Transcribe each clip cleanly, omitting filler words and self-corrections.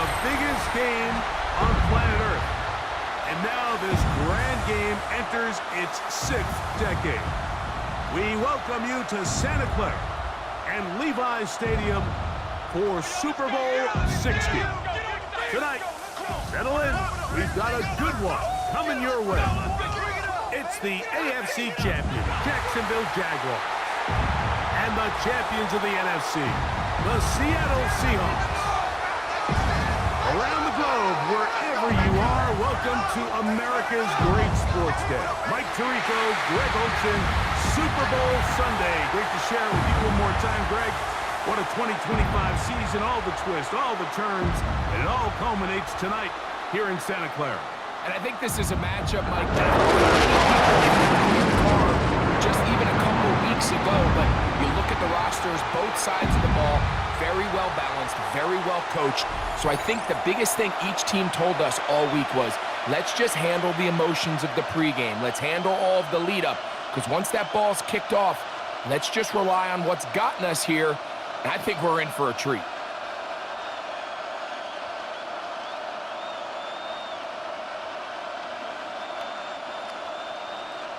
the biggest game on planet Earth. And now this grand game enters its 6th decade. We welcome you to Santa Clara and Levi's Stadium for Super Bowl 60. Tonight, settle in. We've got a good one coming your way. It's the AFC champion, Jacksonville Jaguars, and the champions of the NFC, the Seattle Seahawks. Around the globe, wherever you are, welcome to America's great sports day. Mike Tirico, Greg Olsen, Super Bowl Sunday. Great to share with you one more time, Greg. What a 2025 season, all the twists, all the turns, and it all culminates tonight here in Santa Clara. And I think this is a matchup, Mike, that just even a couple of weeks ago, but you look at the rosters, both sides of the ball, very well balanced, very well coached. So I think the biggest thing each team told us all week was, let's just handle the emotions of the pregame. Let's handle all of the lead up, because once that ball's kicked off, let's just rely on what's gotten us here, and I think we're in for a treat.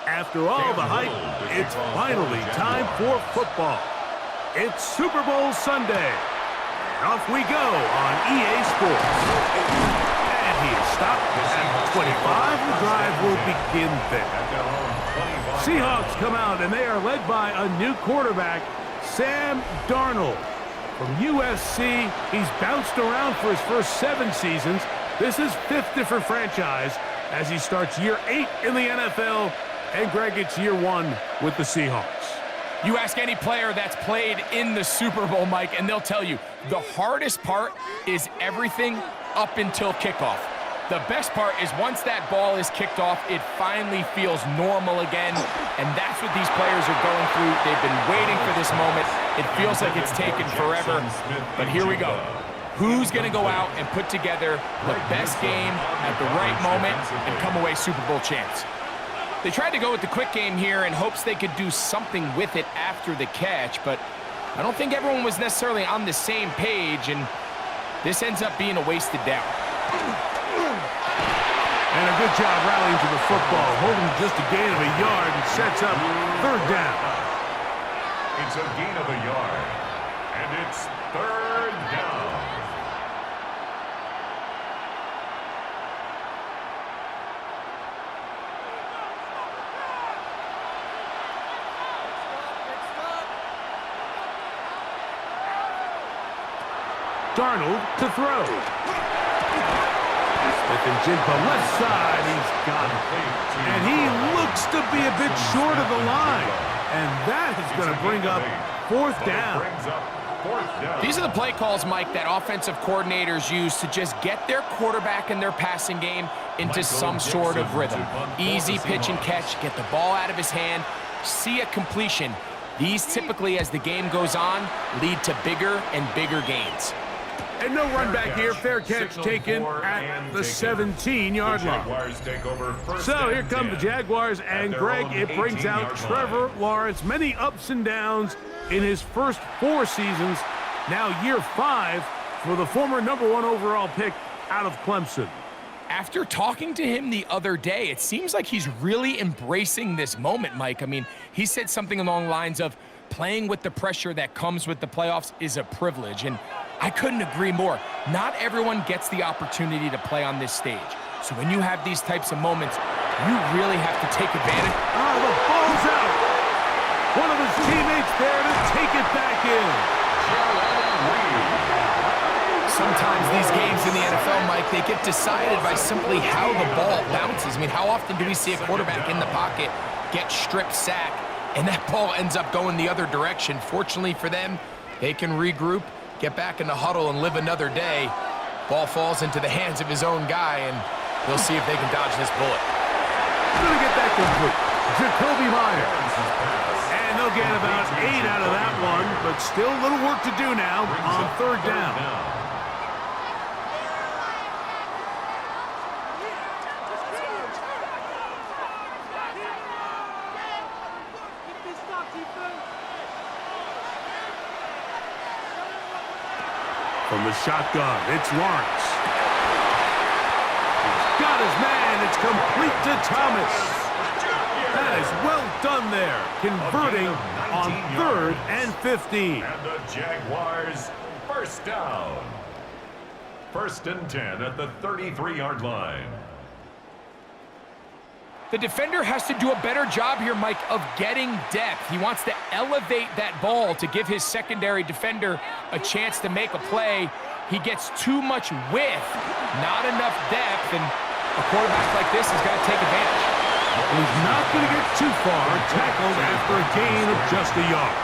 After all the hype, it's finally time for football. It's Super Bowl Sunday. And off we go on EA Sports. And he is stopped at 25. The drive will begin there. Seahawks come out, and they are led by a new quarterback, Sam Darnold. From USC, he's bounced around for his first 7 seasons. This is 5th different franchise as he starts year 8 in the NFL. And Greg, it's year 1 with the Seahawks. You ask any player that's played in the Super Bowl, Mike, and they'll tell you the hardest part is everything up until kickoff. The best part is once that ball is kicked off, it finally feels normal again, and that's what these players are going through. They've been waiting for this moment. It feels like it's taken forever, but here we go. Who's going to go out and put together the best game at the right moment and come away Super Bowl champs? They tried to go with the quick game here in hopes they could do something with it after the catch, but I don't think everyone was necessarily on the same page, and this ends up being a wasted down. And a good job rallying to the football, holding just a gain of a yard and sets up 3rd down. It's a gain of a yard, and it's 3rd down. Darnold to throw. Smith and Jigba left side. He's got it. And he looks to be a bit short of the line. And that is going to bring up 4th down. These are the play calls, Mike, that offensive coordinators use to just get their quarterback and their passing game into some sort of rhythm. Easy pitch and catch, get the ball out of his hand, see a completion. These typically, as the game goes on, lead to bigger and bigger gains. And no run back here. Fair catch taken at the 17-yard line. So here come the Jaguars, and Greg, it brings out Trevor Lawrence. Many ups and downs in his first 4 seasons. Now year 5 for the former #1 overall pick out of Clemson. After talking to him the other day, it seems like he's really embracing this moment, Mike. I mean, he said something along the lines of playing with the pressure that comes with the playoffs is a privilege, and I couldn't agree more. Not everyone gets the opportunity to play on this stage. So when you have these types of moments, you really have to take advantage. Oh, the ball's out. One of his teammates there to take it back in. Sometimes these games in the NFL, Mike, they get decided by simply how the ball bounces. I mean, how often do we see a quarterback in the pocket get strip sack, and that ball ends up going the other direction? Fortunately for them, they can regroup, get back in the huddle, and live another day. Ball falls into the hands of his own guy, and they'll see if they can dodge this bullet. Going to get that complete. Jacoby Myers. And they'll get about 8 out of that one, but still a little work to do now on 3rd down. From the shotgun, it's Lawrence. He's got his man. It's complete to Thomas. That is well done there, converting on 3rd and 15. And the Jaguars first down. 1st and 10 at the 33-yard line. The defender has to do a better job here, Mike, of getting depth. He wants to elevate that ball to give his secondary defender a chance to make a play. He gets too much width, not enough depth, and a quarterback like this has got to take advantage. He's not going to get too far, tackled after a gain of just a yard.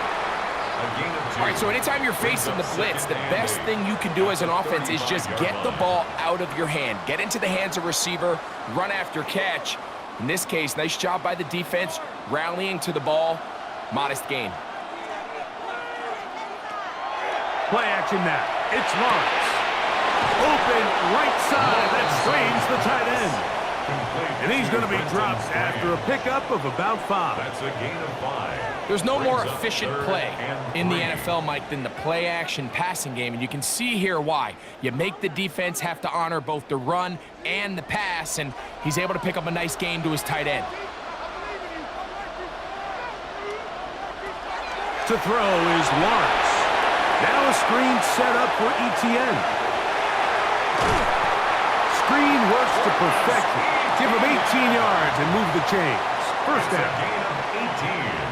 All right, so anytime you're facing the blitz, the best thing you can do as an offense is just get the ball out of your hand. Get into the hands of receiver, run after catch. In this case, nice job by the defense, rallying to the ball. Modest gain. Play action now. It's Lawrence. Open right side. That strains the tight end. And he's going to be dropped after a pickup of about 5. That's a gain of 5. There's no more efficient play in the NFL, Mike, than the play-action passing game, and you can see here why. You make the defense have to honor both the run and the pass, and he's able to pick up a nice gain to his tight end. To throw is Lawrence. Now a screen set up for ETN. Screen works to perfection. Give him 18 yards and move the chains. First down.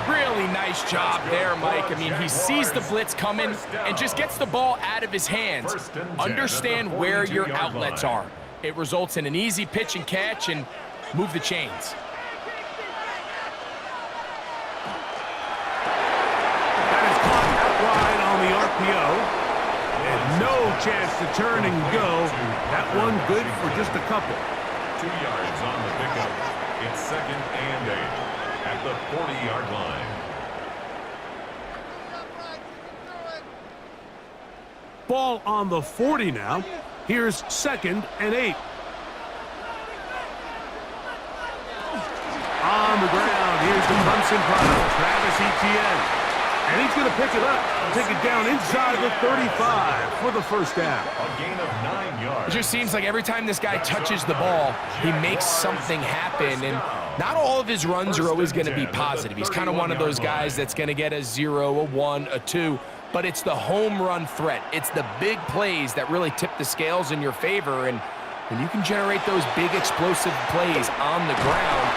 Really nice job there, Mike. I mean, he sees the blitz coming and just gets the ball out of his hands. Understand where your outlets are. It results in an easy pitch and catch and move the chains. That is caught out wide on the RPO. And no chance to turn and go. That one good for just a couple. 2 yards on the pickup. It's 2nd and 8 at the 40-yard line. Ball on the 40 now. Here's 2nd and 8. On the ground, here's the Clemson product, Travis Etienne. And he's going to pick it up and take it down inside the 35 for the first down. A gain of 9 yards. It just seems like every time this guy touches the ball, he makes something happen. And not all of his runs are always going to be positive. He's kind of one of those guys that's going to get a 0, a 1, a 2. But it's the home run threat. It's the big plays that really tip the scales in your favor. And when you can generate those big explosive plays on the ground,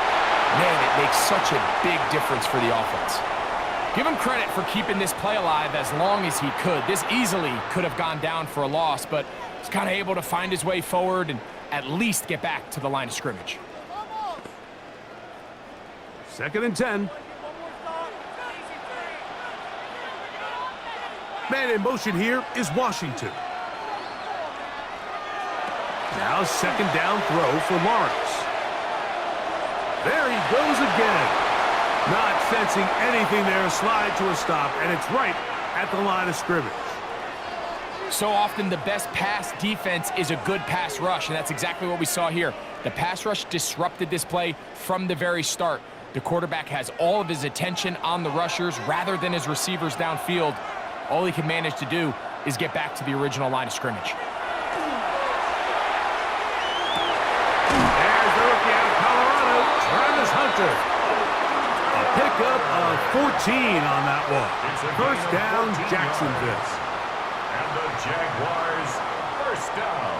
man, it makes such a big difference for the offense. Give him credit for keeping this play alive as long as he could. This easily could have gone down for a loss, but he's kind of able to find his way forward and at least get back to the line of scrimmage. 2nd and 10. Man in motion here is Washington. Now 2nd down throw for Lawrence. There he goes again. Not sensing anything there, slide to a stop, and it's right at the line of scrimmage. So often the best pass defense is a good pass rush, and that's exactly what we saw here. The pass rush disrupted this play from the very start. The quarterback has all of his attention on the rushers rather than his receivers downfield. All he can manage to do is get back to the original line of scrimmage. There's the rookie out of Colorado, Travis Hunter. A pickup of 14 on that one. First down, Jacksonville. And the Jaguars first down.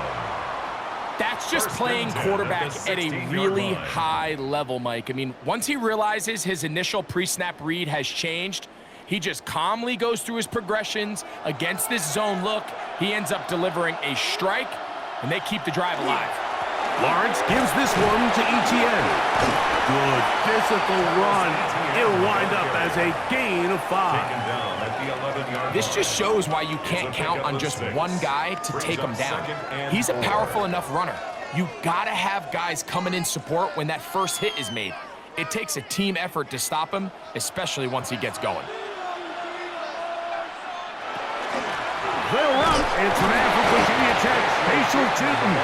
That's just playing quarterback at a really high level, Mike. I mean, once he realizes his initial pre-snap read has changed, he just calmly goes through his progressions against this zone look. He ends up delivering a strike, and they keep the drive alive. Lawrence gives this one to ETN. Good physical run. It'll wind up as a gain of 5. This just shows why you can't count on just one guy to take him down. He's a powerful enough runner. You gotta have guys coming in support when that first hit is made. It takes a team effort to stop him, especially once he gets going. They'll run. It's an man from Virginia Tech, Facial Tootin.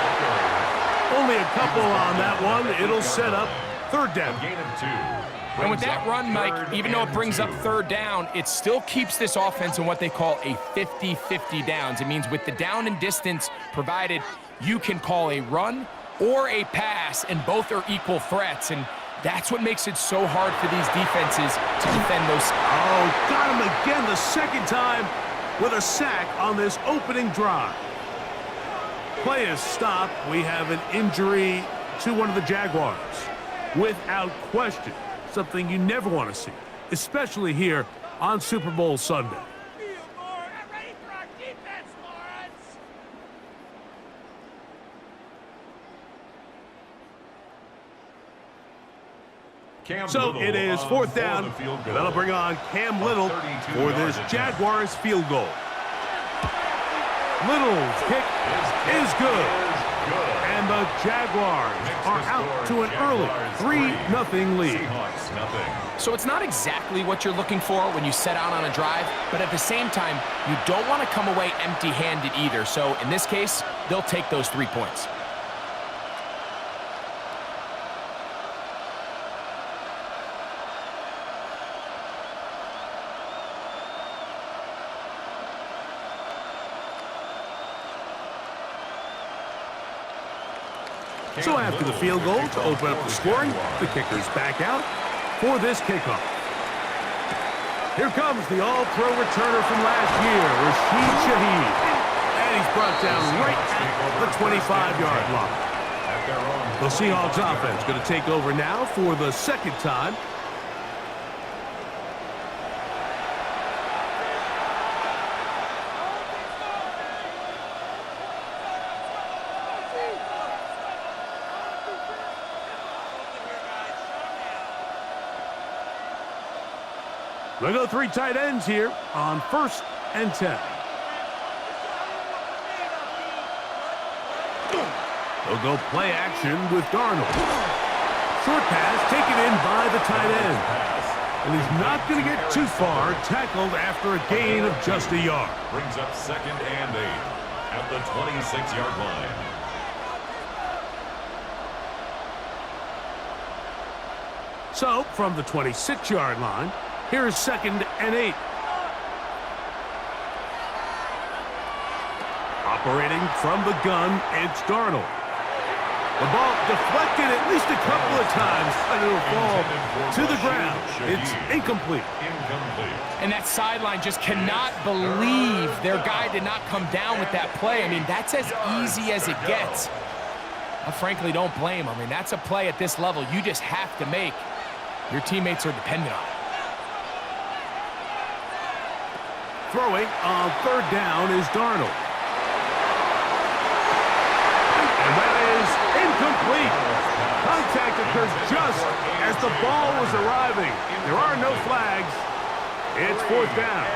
Only a couple on that one. It'll set up 3rd down. A gain of 2. And with that run, Mike, even though it brings up third down, it still keeps this offense in what they call a 50-50 downs. It means with the down and distance provided, you can call a run or a pass, and both are equal threats. And that's what makes it so hard for these defenses to defend those. Oh, got him again the second time with a sack on this opening drive. Play is stopped. We have an injury to one of the Jaguars. Without question, something you never want to see, especially here on Super Bowl Sunday. So it is fourth down. That'll bring on Cam Little for this Jaguars field goal. Little's kick is good. And the Jaguars are out to an early 3-0 lead. So it's not exactly what you're looking for when you set out on a drive, but at the same time, you don't want to come away empty-handed either. So in this case, they'll take those 3 points. So after the field goal to open up the scoring, the kicker's back out for this kickoff. Here comes the all-pro returner from last year, Rashid Shaheed. And he's brought down right at the 25-yard line. The Seahawks offense going to take over now for the second time. They go 3 tight ends here on 1st and 10. They'll go play action with Darnold. Short pass taken in by the tight end. And he's not going to get too far, tackled after a gain of just a yard. Brings up 2nd and 8 at the 26-yard line. So from the 26-yard line, here's 2nd and 8. Operating from the gun, it's Darnold. The ball deflected at least a couple of times, and it'll fall to the ground. It's incomplete. And that sideline just cannot believe their guy did not come down with that play. I mean, that's as easy as it gets. I frankly don't blame him. I mean, that's a play at this level you just have to make. Your teammates are dependent on it. Throwing on 3rd down is Darnold. And that is incomplete. Contact occurs just as the ball was arriving. There are no flags. It's 4th down.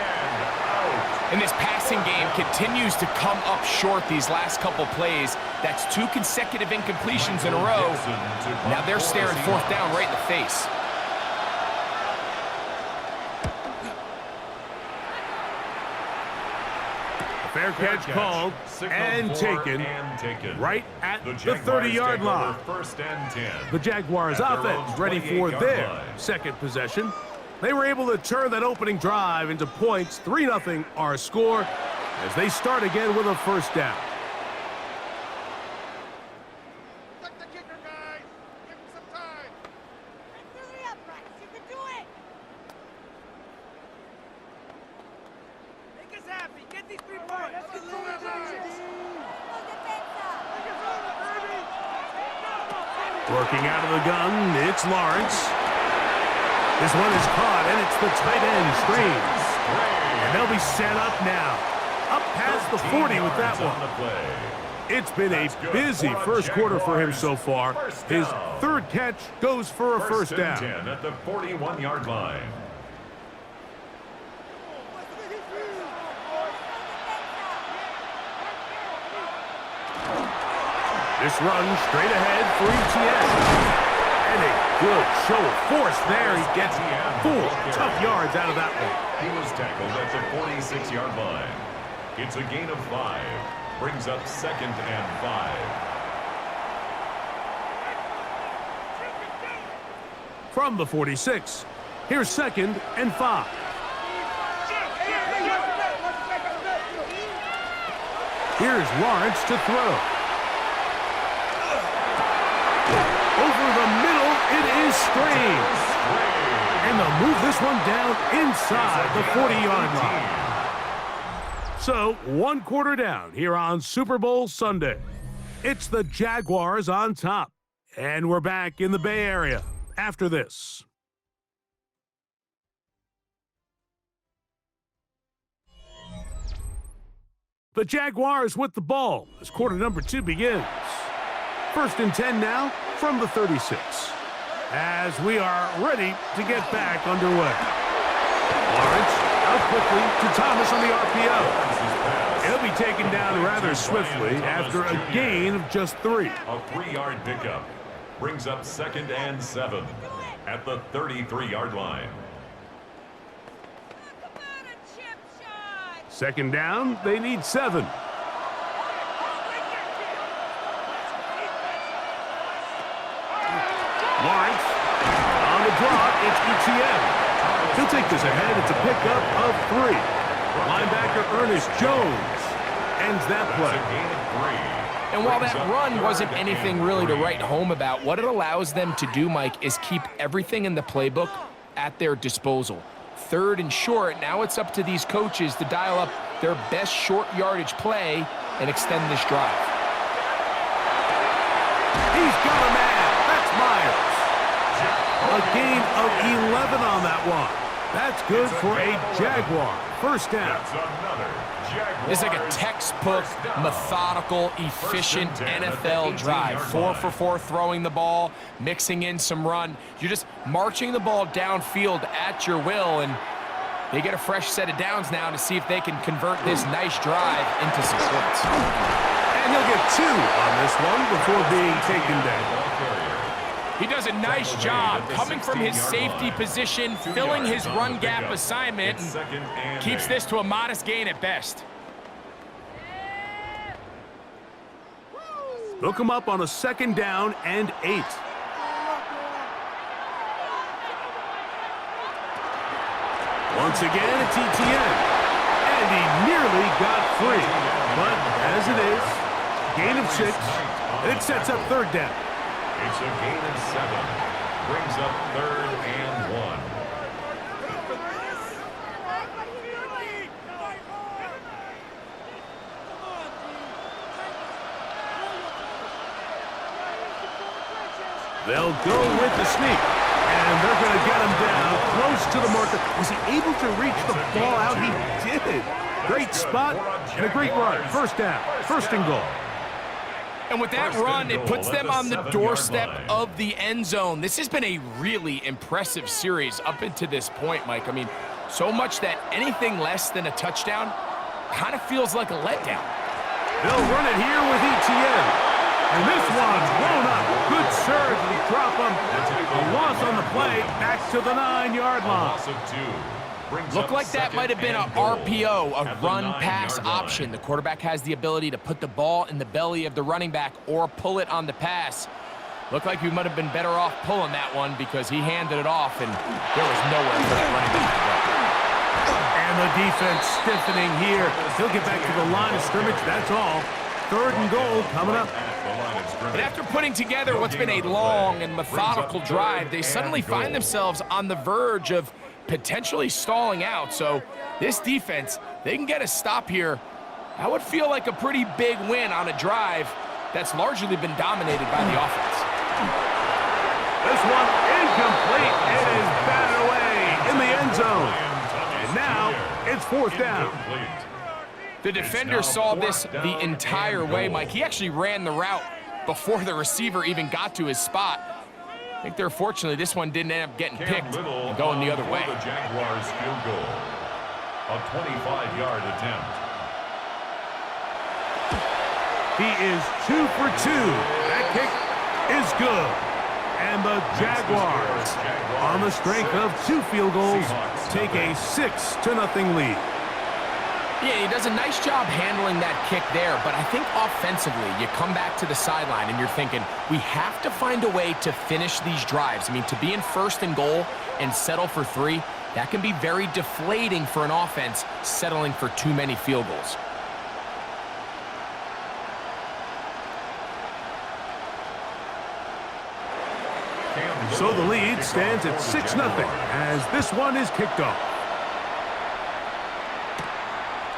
And this passing game continues to come up short these last couple plays. That's 2 consecutive incompletions in a row. Now they're staring 4th down right in the face. Fair catch called and taken right at the 30-yard line. 1st and 10. The Jaguars offense ready for their second possession. They were able to turn that opening drive into points. 3-0 our score as they start again with a 1st down. Working out of the gun, it's Lawrence. This one is caught, and it's the tight end screen. And they'll be set up now. Up past the 40 with that one. It's been a busy first quarter for him so far. His 3rd catch goes for a 1st down. 10 at the 41-yard line. This run straight ahead for ETN. And a good show of force there. He gets 4 tough yards out of that one. He was tackled at the 46-yard line. It's a gain of 5. Brings up 2nd and 5. from the 46. Here's 2nd and 5. Here's Lawrence to throw. Over the middle, it is Strange. And they'll move this one down inside the 40-yard line. So, 1 quarter down here on Super Bowl Sunday. It's the Jaguars on top. And we're back in the Bay Area after this. The Jaguars with the ball as quarter number 2 begins. 1st and 10 now from the 36. As we are ready to get back underway. Lawrence out quickly to Thomas on the RPO. He'll be taken down rather swiftly after a gain of just 3. A 3-yard pickup brings up 2nd and 7 at the 33-yard line. 2nd down, they need 7. Lawrence on the draw, it's ETN. He'll take this ahead. It's a pickup of 3. Linebacker Ernest Jones ends that play. And while that run wasn't anything really to write home about, what it allows them to do, Mike, is keep everything in the playbook at their disposal. 3rd and short, now it's up to these coaches to dial up their best short yardage play and extend this drive. He's got a man. That's Myers. A gain of 11 on that one. That's good for a Jaguar. 1st down. This is like a textbook, methodical, efficient NFL drive. 4 for 4 throwing the ball, mixing in some run. You're just marching the ball downfield at your will, and they get a fresh set of downs now to see if they can convert this nice drive into some points. And he'll get 2 on this one before being taken down. He does a nice job coming from his safety position, filling his run gap assignment, and keeps this to a modest gain at best. They'll come up on a 2nd down and 8. Once again, it's ETN. And he nearly got free. But as it is, gain of 6, and it sets up 3rd down. It's a gain of 7. Brings up 3rd and 1. They'll go with the sneak, and they're going to get him down close to the marker. Was he able to reach the ball out? He did. Great spot and a great run. 1st down, 1st and goal. And with that run, it puts them on the doorstep of the end zone. This has been a really impressive series up until this point, Mike. I mean, so much that anything less than a touchdown kind of feels like a letdown. They'll run it here with ETN. And this one's blown up. Good surge, and drop him. A loss on the play, back to the 9-yard line. Looked like that might have been an RPO, a run-pass option. The quarterback has the ability to put the ball in the belly of the running back or pull it on the pass. Looked like we might have been better off pulling that one because he handed it off, and there was nowhere for that running back to go. And the defense stiffening here. He'll get back to the line of scrimmage, that's all. 3rd and goal coming up. But after putting together what's been a long and methodical drive, they suddenly find themselves on the verge of potentially stalling out. So this defense, they can get a stop here. That would feel like a pretty big win on a drive that's largely been dominated by the offense. This one incomplete. It is batted away in the end zone. And now it's 4th down. The defender saw this the entire way, Mike. He actually ran the route before the receiver even got to his spot. I think they're fortunately this one didn't end up getting picked and going the other way. The Jaguars field goal. A 25-yard attempt. He is 2 for 2. That kick is good. And the Jaguars, on the strength of 2 field goals, take a 6-0 lead. Yeah, he does a nice job handling that kick there, but I think offensively, you come back to the sideline and you're thinking, we have to find a way to finish these drives. I mean, to be in first and goal and settle for 3, that can be very deflating for an offense settling for too many field goals. So the lead stands at 6-0 as this one is kicked off.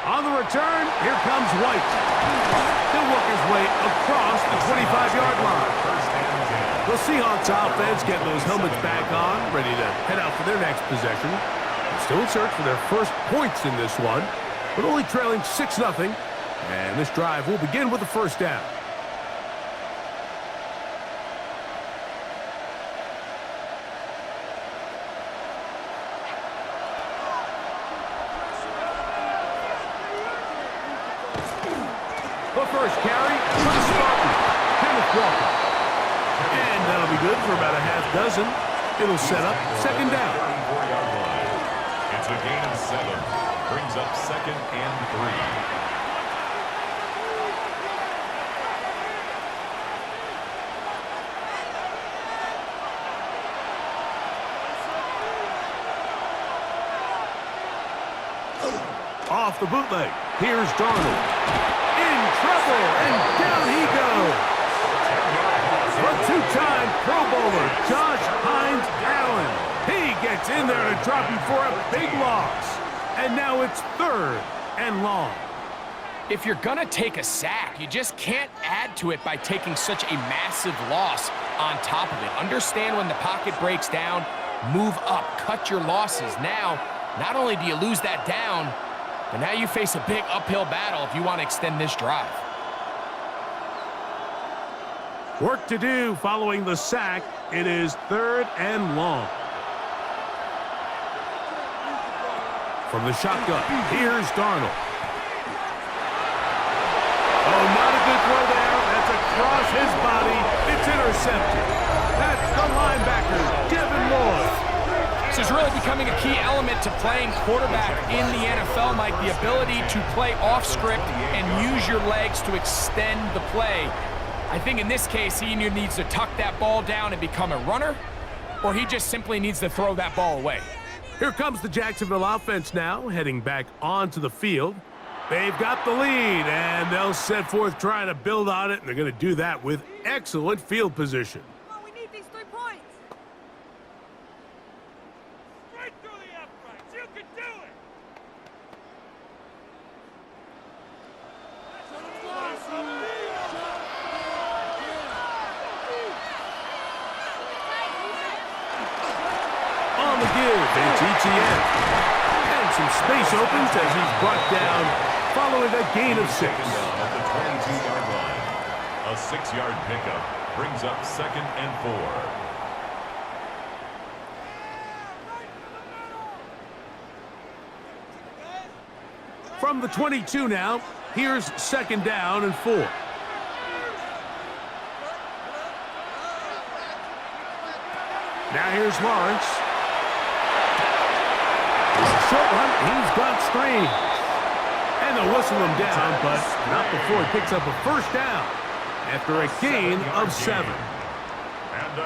On the return, here comes White. He'll work his way across the 25-yard line. The Seahawks offense getting those helmets back on, ready to head out for their next possession. Still in search for their first points in this one, but only trailing 6-0. And this drive will begin with a first down. The first carry for the Spartan, Kenneth Walker. And that'll be good for about a half dozen. It'll set up second down. It's a gain of 7. Brings up 2nd and 3. Off the bootleg, here's Darnold. In trouble, and down he goes. The two-time Pro Bowler, Josh Hines Allen. He gets in there to drop him for a big loss. And now it's 3rd and long. If you're going to take a sack, you just can't add to it by taking such a massive loss on top of it. Understand when the pocket breaks down, move up, cut your losses. Now, not only do you lose that down, but now you face a big uphill battle if you want to extend this drive. Work to do following the sack. It is 3rd and long. From the shotgun, here's Darnold. Oh, not a good throw there. That's across his body. It's intercepted. That's the linebacker, Devin Lloyd. This is really becoming a key element to playing quarterback in the NFL, Mike, the ability to play off script and use your legs to extend the play. I think in this case, he either needs to tuck that ball down and become a runner, or he just simply needs to throw that ball away. Here comes the Jacksonville offense now, heading back onto the field. They've got the lead, and they'll set forth trying to build on it, and they're going to do that with excellent field position. We need these 3 points. Right through the uprights. You can do it. On the give, it's ETN. And some space opens as he's brought down following a gain of 6. At the 22-yard line. A 6-yard pickup brings up 2nd and 4. From the 22 now, here's 2nd down and 4. Now here's Lawrence. Short one, he's got strange. And they'll whistle him down, but not before he picks up a first down after a gain of 7.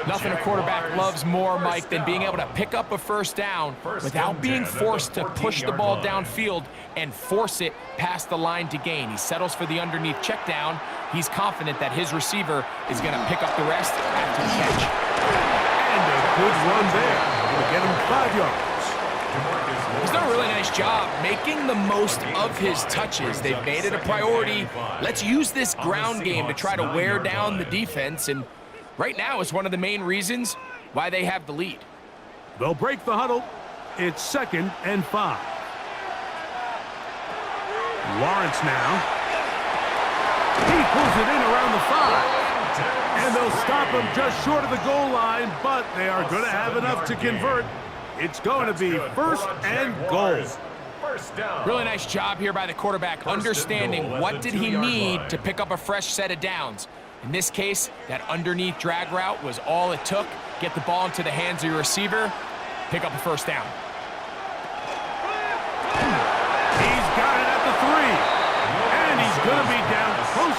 Nothing a quarterback loves more, Mike, than being able to pick up a first down without being forced to push the ball downfield and force it past the line to gain. He settles for the underneath check down. He's confident that his receiver is going to pick up the rest after the catch. And a good run there. Going to get him 5 yards. He's done a really nice job making the most of his touches. They've made it a priority. Let's use this ground game to try to wear down the defense, and right now is one of the main reasons why they have the lead. They'll break the huddle. It's 2nd and 5. Lawrence now. He pulls it in around the 5. And they'll stop him just short of the goal line, but they are going to have enough to convert. It's going to be 1st and goal. Really nice job here by the quarterback, understanding what did he need to pick up a fresh set of downs. In this case, that underneath drag route was all it took. Get the ball into the hands of your receiver, pick up a first down. He's got it at the 3.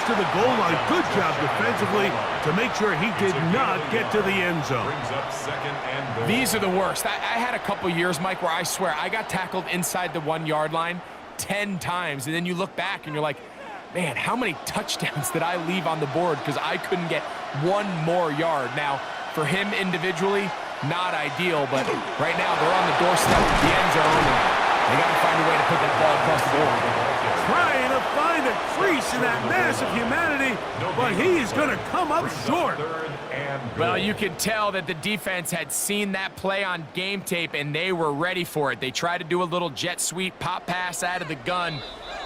to the goal line. Good job defensively to make sure he did not get to the end zone. Brings up second and goal. These are the worst. I had a couple years, Mike, where I swear I got tackled inside the 1 yard line 10 times, and then you look back and you're like, man, how many touchdowns did I leave on the board because I couldn't get one more yard? Now, for him individually, not ideal, but right now they're on the doorstep of the end zone, and they got to find a way to put that ball across the board. Trying to find a crease in that mass of humanity, but he's going to come up short. Third and goal. Well, you could tell that the defense had seen that play on game tape, and they were ready for it. They tried to do a little jet sweep pop pass out of the gun.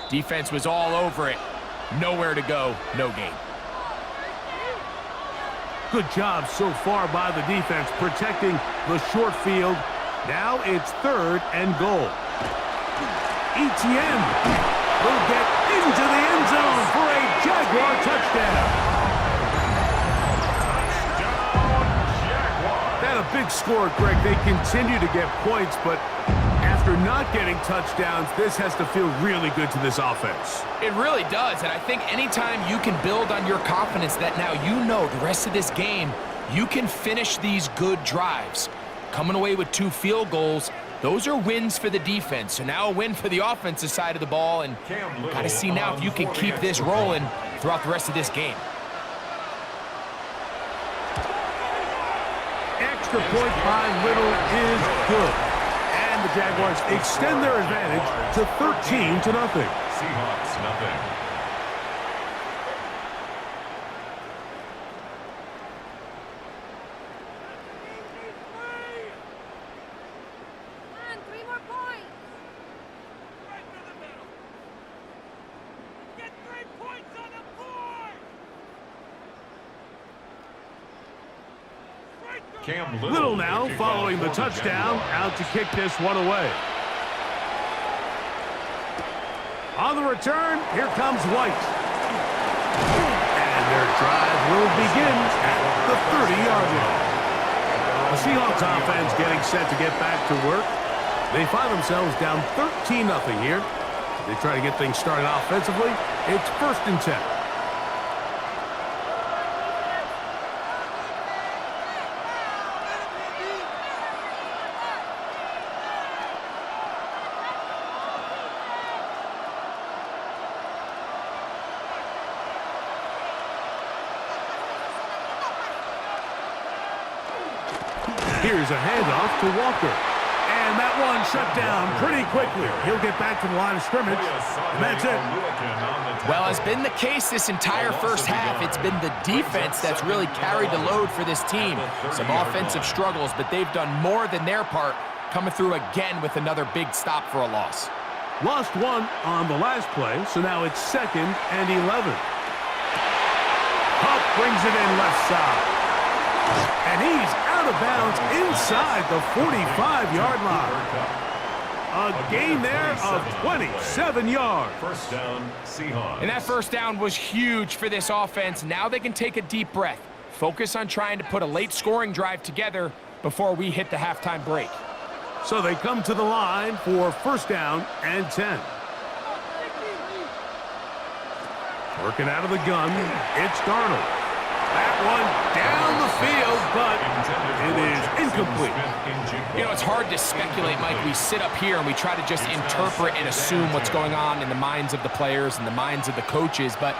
Defense was all over it. Nowhere to go, no gain. Good job so far by the defense protecting the short field. Now it's third and goal. Etienne will get into the end zone for a Jaguar touchdown. That a big score, Greg. They continue to get points, but after not getting touchdowns, this has to feel really good to this offense. It really does, and I think anytime you can build on your confidence that now you know the rest of this game, you can finish these good drives. Coming away with 2 field goals, those are wins for the defense. So now a win for the offensive side of the ball, and got to see now if you can keep this rolling throughout the rest of this game. Extra point by Little is good. And the Jaguars extend their advantage to 13-0. Seahawks, nothing. Come on, 3 more points. Right to the middle. Get 3 points on the board. Right to Cam Little now kicking following off the for touchdown, Jaguars. out to kick this one away. On the return, here comes White. And their drive will begin at the 30-yard line. The Seahawks offense getting set to get back to work. They find themselves down 13-0 here. They try to get things started offensively. It's 1st and 10. Here's a handoff to Walker. And that one shut down pretty quickly. He'll get back to the line of scrimmage. And that's it. Well, as been the case this entire first half, it's been the defense that's really carried the load for this team. Some offensive struggles, but they've done more than their part, coming through again with another big stop for a loss. Lost one on the last play, so now it's 2nd and 11. Hupp brings it in left side. And he's out of bounds inside the 45-yard line. A gain there of 27 yards. First down, Seahawks. And that first down was huge for this offense. Now they can take a deep breath, focus on trying to put a late scoring drive together before we hit the halftime break. So they come to the line for 1st down and 10. Working out of the gun, it's Darnold. That one down the field, but it is incomplete. You know, it's hard to speculate, Mike. We sit up here and we try to just interpret and assume what's going on in the minds of the players and the minds of the coaches, but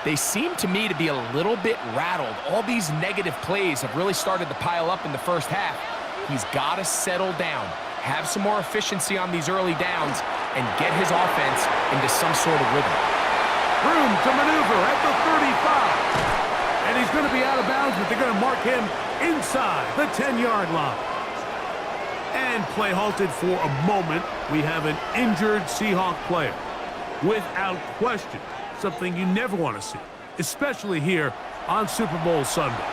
they seem to me to be a little bit rattled. All these negative plays have really started to pile up in the first half. He's got to settle down, have some more efficiency on these early downs, and get his offense into some sort of rhythm. Room to maneuver at the 35. And he's going to be out of bounds, but they're going to mark him inside the 10-yard line. And play halted for a moment. We have an injured Seahawk player. Without question, something you never want to see, especially here on Super Bowl Sunday.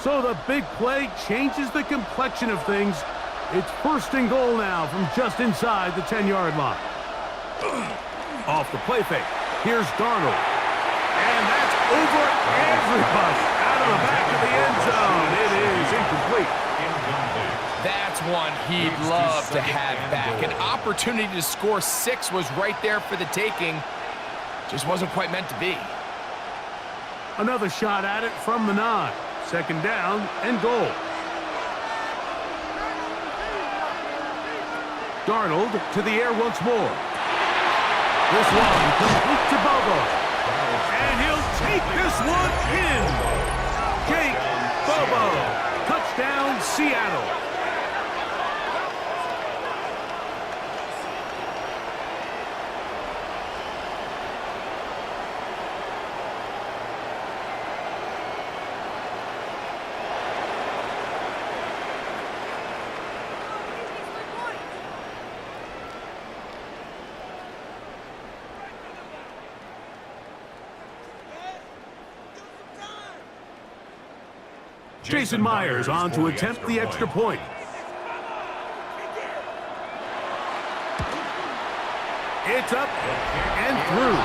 So the big play changes the complexion of things. It's 1st and goal now from just inside the 10-yard line. Off the play fake. Here's Darnold. And that's over everybody. Out of the back of the end zone. It is incomplete. That's one he'd love to have back. An opportunity to score 6 was right there for the taking. Just wasn't quite meant to be. Another shot at it from the 9. Second down and goal. Darnold to the air once more. This one complete to Bobo. And he'll take this one in. Jake Bobo. Touchdown, Seattle. Jason Myers on to attempt the extra point. It's up and through.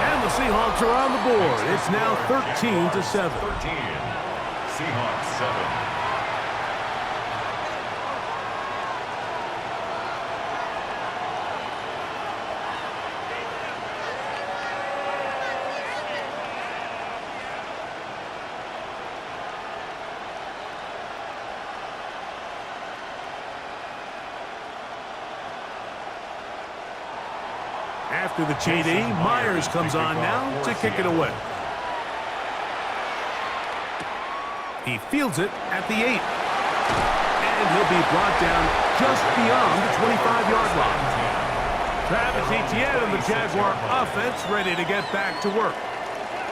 And the Seahawks are on the board. It's now 13-7. 13. Seahawks 7. After the TD, Myers comes on now to kick it away. He fields it at the 8. And he'll be brought down just beyond the 25-yard line. Travis Etienne and the Jaguar offense ready to get back to work.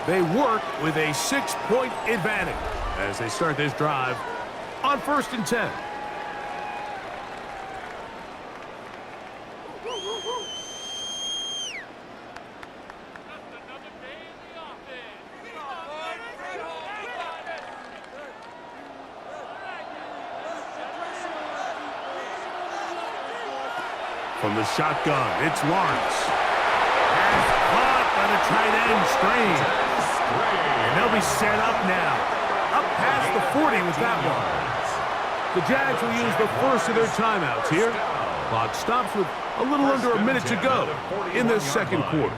They work with a 6-point advantage as they start this drive on 1st and 10. From the shotgun, it's Lawrence. Pass caught by the tight end, Strange. And they'll be set up now. Up past the 40 with that one. The Jags will use the first of their timeouts here. Clock stops with a little under a minute to go in this second quarter.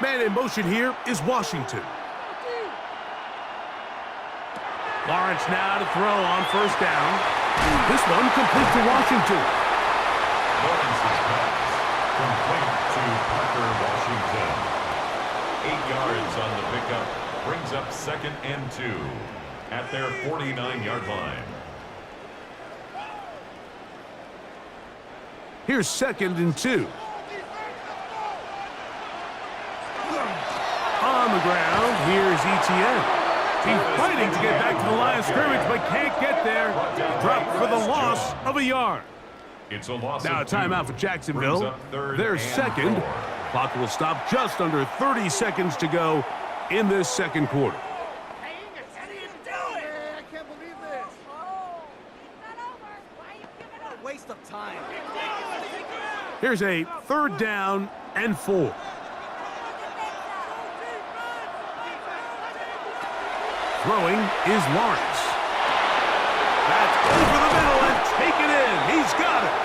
Man in motion here is Washington. Lawrence now to throw on 1st down. This one complete to Washington. Lawrence's pass complete to Parker Washington. 8 yards on the pickup. Brings up 2nd and 2 at their 49-yard line. Here's 2nd and 2. On the ground, here's Etienne. He's fighting to get back to the line of scrimmage, but can't get there. Dropped for the loss of a yard. It's a loss. Now a timeout for Jacksonville. Their second. 4. Clock will stop just under 30 seconds to go in this second quarter. I can't believe this. Oh, it's not over. Why you giving up? Waste of time. Here's a 3rd down and 4. Throwing is Lawrence. That's over the middle and taken in. He's got it.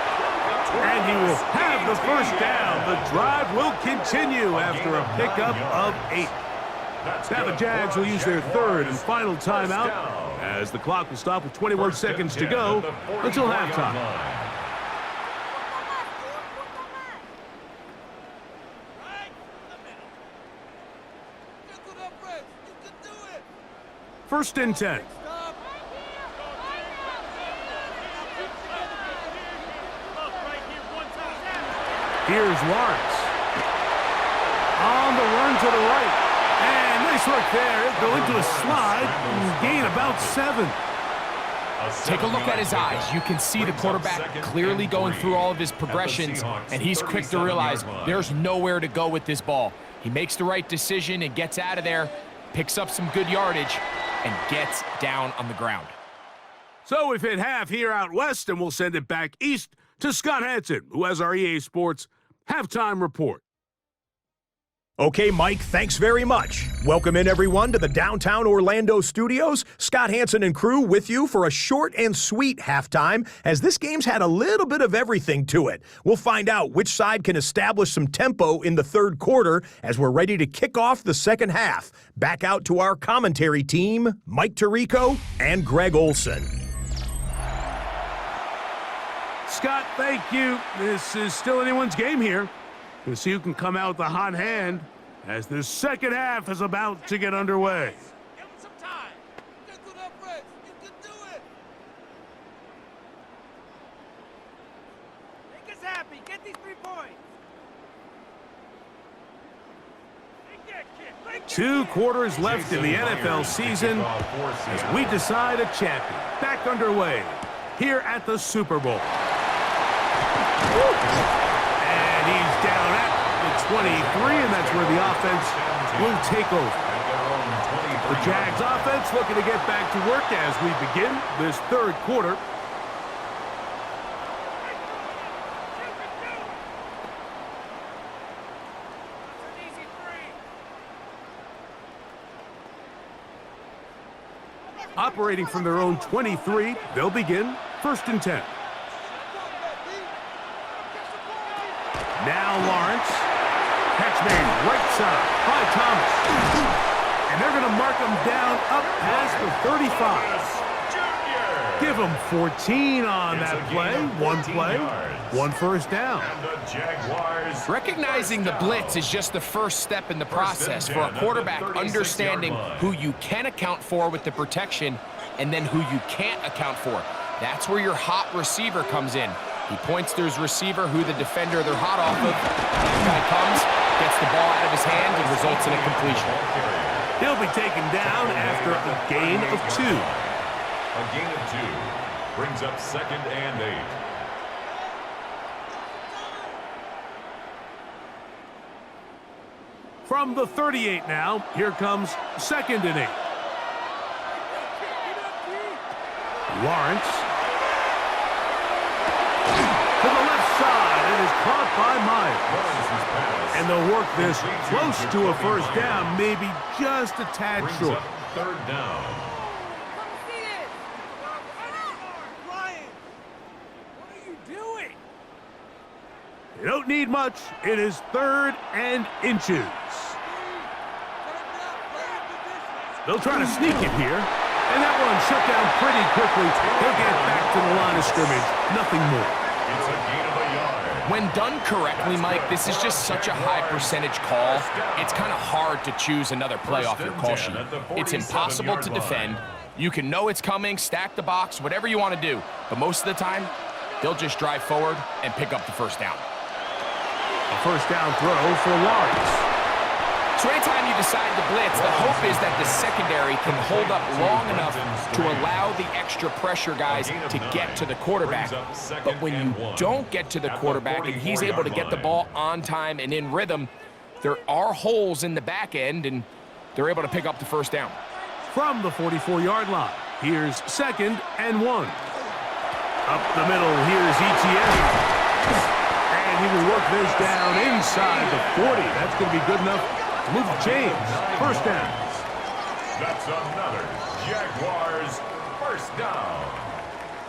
And he will have the 1st down. The drive will continue after a pickup of 8. Now the Jags will use their 3rd and final timeout as the clock will stop with 21 seconds to go until halftime. Right in the middle. Get to that press. You can do it. 1st and 10. Stop. Here's Lawrence. On the run to the right. And nice work there. Go into a slide and gain about 7. A Take a look at his eyes. You can see the quarterback clearly going through all of his progressions, and he's quick to realize there's nowhere to go with this ball. He makes the right decision and gets out of there, picks up some good yardage, and gets down on the ground. So we've hit half here out west, and we'll send it back east to Scott Hanson, who has our EA Sports halftime report. Okay, Mike, thanks very much. Welcome in, everyone, to the downtown Orlando studios. Scott Hanson and crew with you for a short and sweet halftime, as this game's had a little bit of everything to it. We'll find out which side can establish some tempo in the third quarter as we're ready to kick off the second half. Back out to our commentary team, Mike Tirico and Greg Olson. Scott, thank you. This is still anyone's game here. We'll see who can come out with the hot hand as the second half is about to get underway. Give him some time. Get to that press. You can do it. Make us happy. Get these 3 points. Make that kick. Make that 2 kick. quarters left in the NFL season as we decide a champion. Back underway here at the Super Bowl. And he's down at the 23, and that's where the offense will take over. The Jags offense looking to get back to work as we begin this third quarter. That's an easy 3. Operating from their own 23, they'll begin 1st and 10. Now Lawrence. Catch made right side by Thomas. And they're going to mark him down up past the 35. Give him 14 on that play. 1 play, 1 first down. Recognizing the blitz is just the first step in the process for a quarterback understanding who you can account for with the protection and then who you can't account for. That's where your hot receiver comes in. He points to his receiver, who the defender they're hot off of. That guy comes, gets the ball out of his hand, and results in a completion. He'll be taken down after a gain of 2. A gain of 2 brings up 2nd and 8. From the 38 now, here comes 2nd and 8. Lawrence. To the left side, it is caught by Myers. And they'll work this close to a first down, maybe just a tad short. 3rd down. Come see this. Ryan, what are you doing? You don't need much. It is 3rd and inches. They'll try to sneak it here. And that one shut down pretty quickly. He'll get back to the line of scrimmage. Nothing more. It's a gain of a yard. When done correctly, Mike, this is just such a high percentage call. It's kind of hard to choose another play off your call sheet. It's impossible to defend. You can know it's coming, stack the box, whatever you want to do. But most of the time, they'll just drive forward and pick up the first down. A first down throw for Lawrence. So anytime you decide to blitz, the hope is that the secondary can hold up long enough to allow the extra pressure guys to get to the quarterback. But when you don't get to the quarterback and he's able to get the ball on time and in rhythm, there are holes in the back end, and they're able to pick up the first down. From the 44-yard line, here's 2nd and 1. Up the middle, here's Etienne. And he will work this down inside the 40. That's going to be good enough to move the chains. First down. That's another Jaguars first down.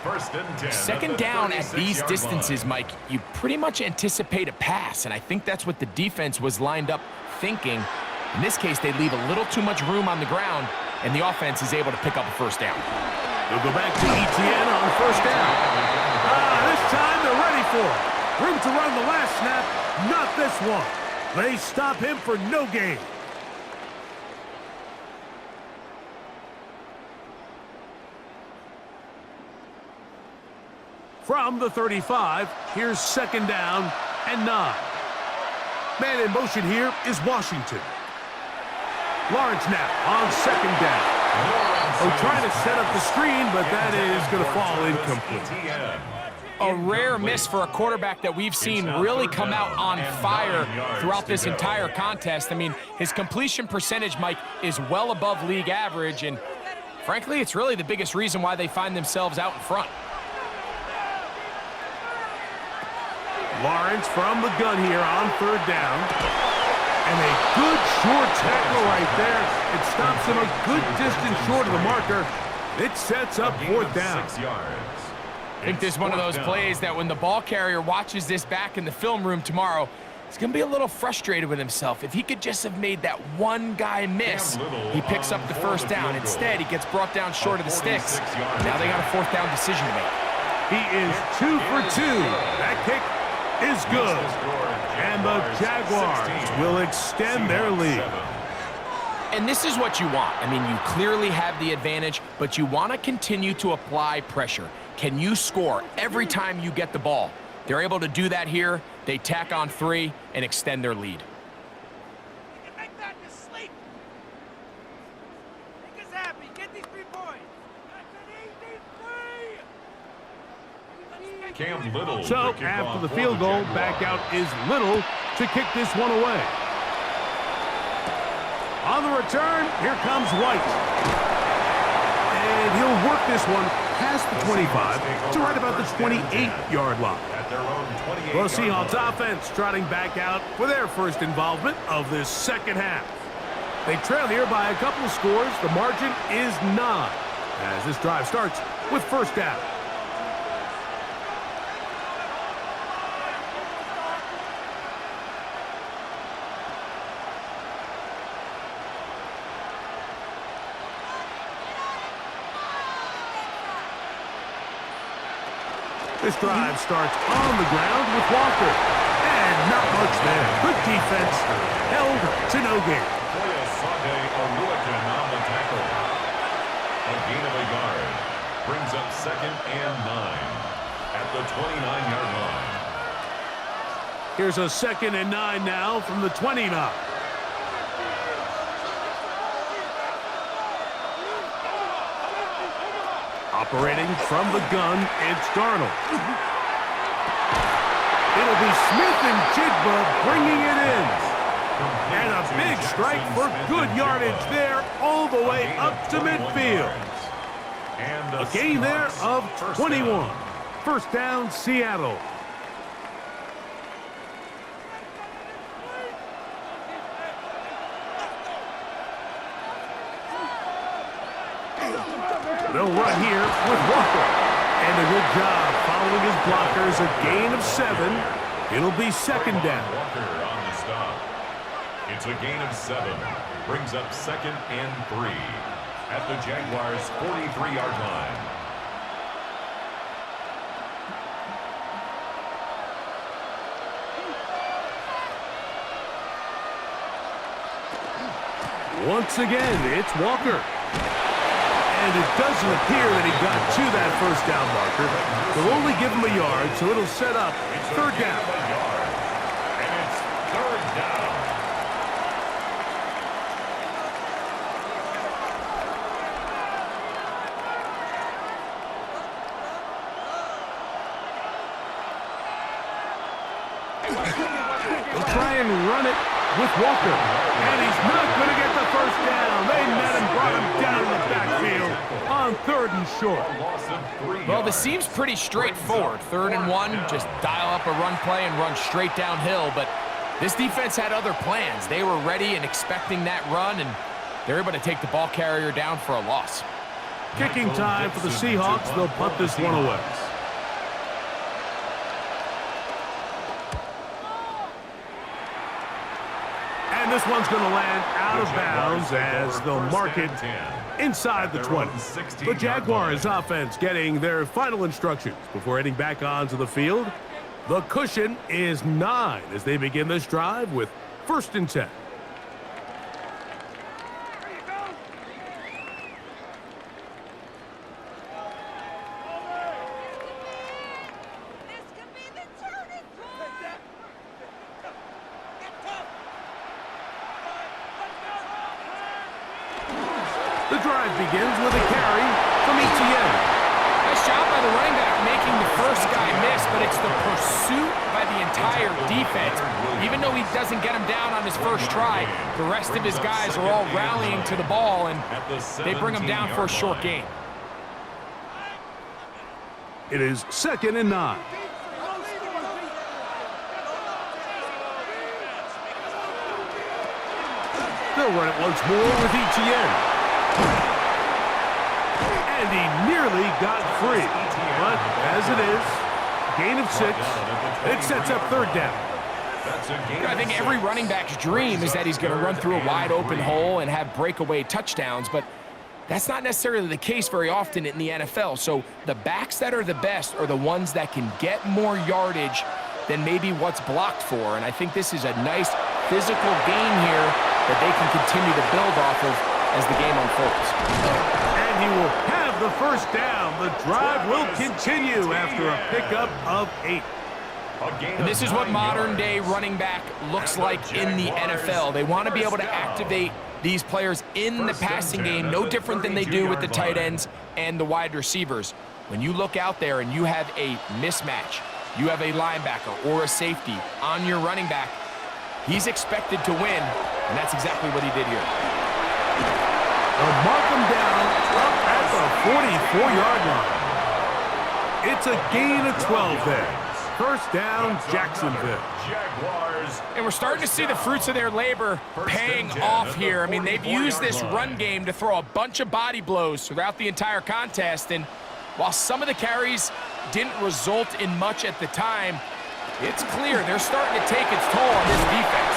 1st and 10. Second down at these distances, Mike, you pretty much anticipate a pass, and I think that's what the defense was lined up thinking. In this case, they leave a little too much room on the ground, and the offense is able to pick up a first down. They'll go back to Etienne on first down. This time they're ready for it. Room to run the last snap, not this one. They stop him for no gain. From the 35, here's 2nd down and 9. Man in motion here is Washington. Lawrence now on 2nd down. Lawrence Oh, trying to set up the screen, but that is going to fall incomplete. A rare miss for a quarterback that we've seen really come out on fire throughout this entire contest. I mean, his completion percentage, Mike, is well above league average, and frankly, it's really the biggest reason why they find themselves out in front. Lawrence from the gun here on third down. And a good short tackle right there. It stops him a good distance short of the marker. It sets up fourth down. 6 yards. I think this is one of those plays that when the ball carrier watches this back in the film room tomorrow, he's going to be a little frustrated with himself. If he could just have made that one guy miss, he picks up the first down. Instead, he gets brought down short of the sticks. Now they got a fourth down decision to make. He is 2 for 2. That kick is good. And the Jaguars will extend their lead. And this is what you want. I mean, you clearly have the advantage, but you want to continue to apply pressure. Can you score every time you get the ball? They're able to do that here. They tack on 3 and extend their lead. You can make that to sleep. Make us happy. Get these 3 points. That's an easy 3. Cam Little. So to kick after off the for field goal, Jaguars. back out is Little to kick this one away. On the return, here comes White. And he'll work this one past the 25 to right about the 28-yard line. At their own 28 The Seahawks offense trotting back out for their first involvement of this second half. They trail here by a couple of scores. The margin is 9 as this drive starts with first down. This drive starts on the ground with Walker. And not much there. Good defense. Held to no gain. on the tackle. A gain of a yard. Brings up 2nd and 9 at the 29-yard line. Here's a 2nd and 9 now from the 29. Operating from the gun, it's Darnold. It'll be Smith and Jigba bringing it in. And a big strike for good yardage there all the way up to midfield. A gain there of 21. First down, Seattle. They'll run here with Walker. And a good job following his blockers. A gain of 7. It'll be 2nd down. Walker on the stop. It's a gain of 7. Brings up 2nd and 3 at the Jaguars' 43-yard line. Once again, it's Walker. And it doesn't appear that he got to that first down marker. They'll only give him a yard, so it'll set up third down. And it's 3rd down. They'll try and run it with Walker. And he's not going to get the first down. They met him, brought him down in the backfield on 3rd and short. A loss of 3 Well, this yards. seems pretty straightforward. 3rd and 1, just dial up a run play and run straight downhill. But this defense had other plans. They were ready and expecting that run, and they're able to take the ball carrier down for a loss. Kicking time for the Seahawks. They'll punt this one away. And this one's going to land out of bounds as they'll mark it inside the 20. The Jaguars offense getting their final instructions before heading back onto the field. The cushion is 9 as they begin this drive with 1st and 10. This could be the turning point. Get tough. The drive begins with a carry from Etienne. Nice job by the running back making the first guy miss, but it's the pursuit by the entire defense. Even though he doesn't get him down on his first try, the rest of his guys are all rallying to the ball, and they bring him down for a short gain. It is 2nd and 9. They'll run it once more with Etienne. And he nearly got free. But as it is, gain of 6. It sets up 3rd down. I think every running back's dream is that he's going to run through a wide open hole and have breakaway touchdowns, but that's not necessarily the case very often in the NFL. So the backs that are the best are the ones that can get more yardage than maybe what's blocked for. And I think this is a nice physical gain here that they can continue to build off of as the game unfolds. And he will have the 1st down. The drive will continue after a pickup of 8. And this is what modern-day running back looks like in the NFL. They want to be able to activate these players in the passing game, no different than they do with the tight ends and the wide receivers. When you look out there and you have a mismatch, you have a linebacker or a safety on your running back, he's expected to win, and that's exactly what he did here. They'll mark him down up at the 44-yard line. It's a gain of 12 there. 1st down, Jacksonville. Jaguars. And we're starting to see the fruits of their labor paying off here. I mean, they've used this run game to throw a bunch of body blows throughout the entire contest, and while some of the carries didn't result in much at the time, it's clear they're starting to take its toll on this defense.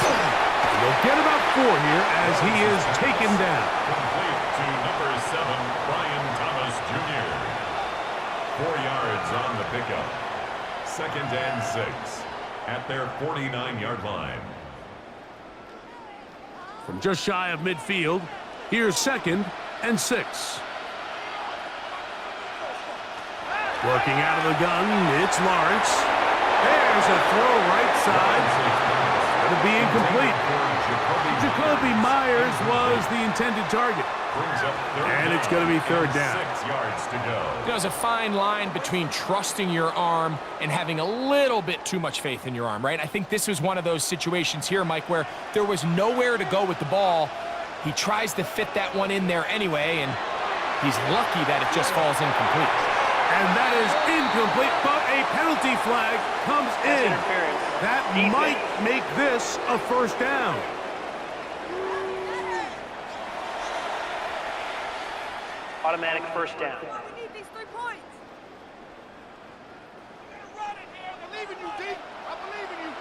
They'll get about 4 here as he is taken down. Complete to number 7, Brian Thomas Jr. 4 yards on the pickup. 2nd and 6 at their 49-yard line. From just shy of midfield, here's 2nd and 6. Working out of the gun, it's Lawrence. There's a throw right side. It's going to be incomplete. Jacoby Myers was the intended target. And it's going to be 3rd down. 6 yards to go. There's a fine line between trusting your arm and having a little bit too much faith in your arm, right? I think this was one of those situations here, Mike, where there was nowhere to go with the ball. He tries to fit that one in there anyway, and he's lucky that it just falls incomplete. And that is incomplete, but a penalty flag comes in. That might make this a 1st down. Automatic 1st down. We need these 3 points. Run it here. I believe in you, D. I believe in you.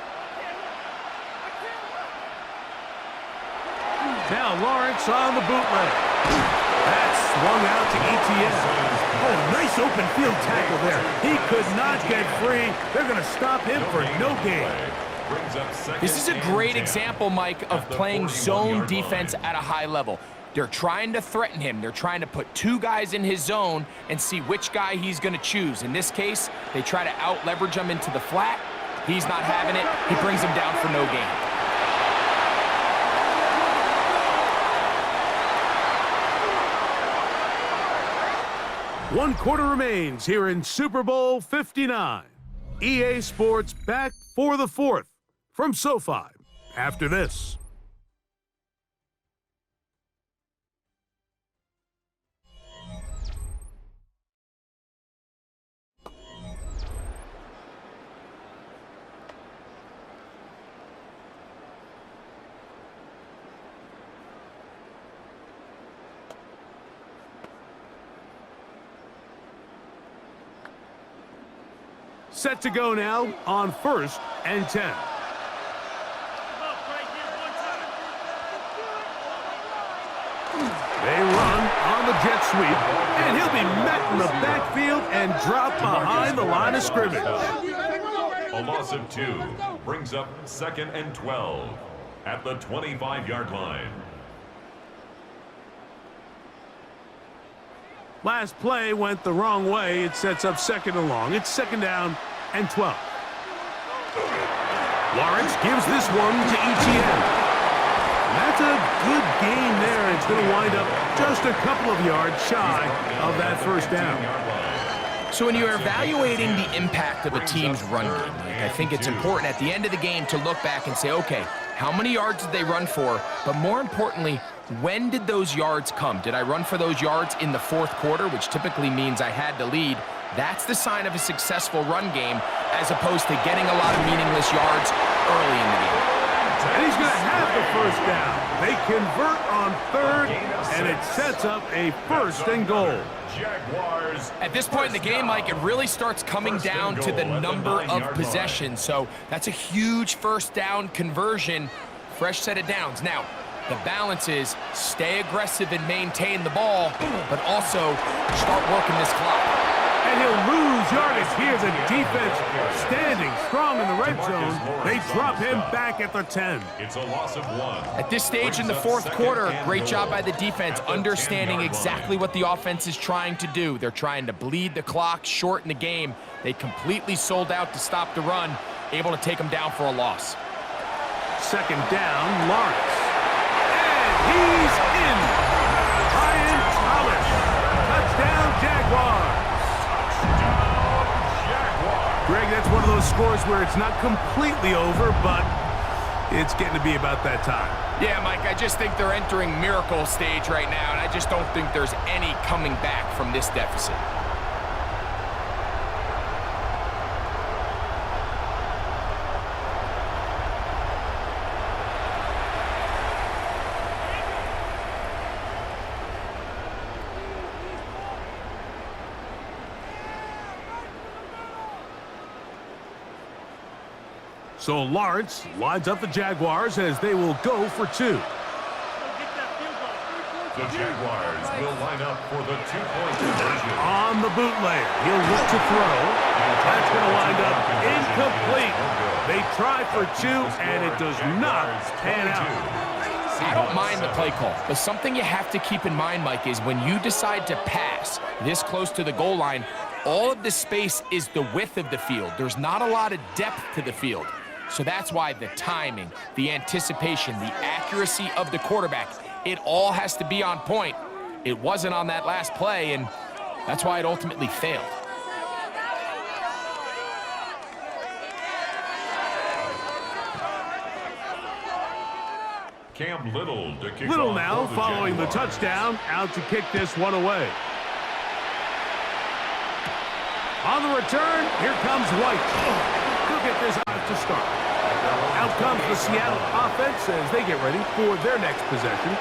Now Lawrence on the bootleg. That's swung out to Etienne. Oh, nice open field tackle there. He could not get free. They're going to stop him for no gain. This is a great example, Mike, of playing zone defense at a high level. They're trying to threaten him. They're trying to put 2 guys in his zone and see which guy he's going to choose. In this case, they try to out-leverage him into the flat. He's not having it. He brings him down for no gain. One quarter remains here in Super Bowl 59. EA Sports back for the 4th from SoFi after this. Set to go now on 1st and 10. They run on the jet sweep, and he'll be met in the backfield and dropped behind the line of scrimmage. A loss of 2 brings up 2nd and 12 at the 25-yard line. Last play went the wrong way. It sets up 2nd and long. It's 2nd down and 12. Lawrence gives this one to Etienne. That's a good game there. It's going to wind up just a couple of yards shy of that first down. So when you're evaluating the impact of a team's run game, I think it's important at the end of the game to look back and say, okay, how many yards did they run for? But more importantly, when did those yards come? Did I run for those yards in the fourth quarter, which typically means I had to lead? That's the sign of a successful run game, as opposed to getting a lot of meaningless yards early in the game. And he's going to have the first down. They convert on third, and it sets up a first and goal. Jaguars. At this point in the game, Mike, it really starts coming down to the number of possessions. So that's a huge first down conversion, fresh set of downs. Now, the balance is stay aggressive and maintain the ball, but also start working this clock. And he'll lose yardage here. The defense standing strong in the red zone. They drop him back at the 10. It's a loss of 1. At this stage in the fourth quarter, great job by the defense, understanding exactly what the offense is trying to do. They're trying to bleed the clock, shorten the game. They completely sold out to stop the run, able to take them down for a loss. Second down, Lawrence. And he's in. Ryan Thomas. Touchdown, Jaguars. Greg, that's one of those scores where it's not completely over, but it's getting to be about that time. Yeah, Mike, I just think they're entering miracle stage right now, and I just don't think there's any coming back from this deficit. So Lawrence lines up the Jaguars as they will go for 2. The Jaguars will line up for the 2-point conversion. On the bootleg, he'll look to throw. That's going to wind up incomplete. They try for 2, and it does not pan out. I don't mind the play call, but something you have to keep in mind, Mike, is when you decide to pass this close to the goal line, all of the space is the width of the field. There's not a lot of depth to the field. So that's why the timing, the anticipation, the accuracy of the quarterback, it all has to be on point. It wasn't on that last play, and that's why it ultimately failed. Cam Little to kick Little off now for the following the Jaguars. touchdown, out to kick this one away. On the return, here comes White. He'll get this out to start. Out comes the Seattle offense as they get ready for their next possession.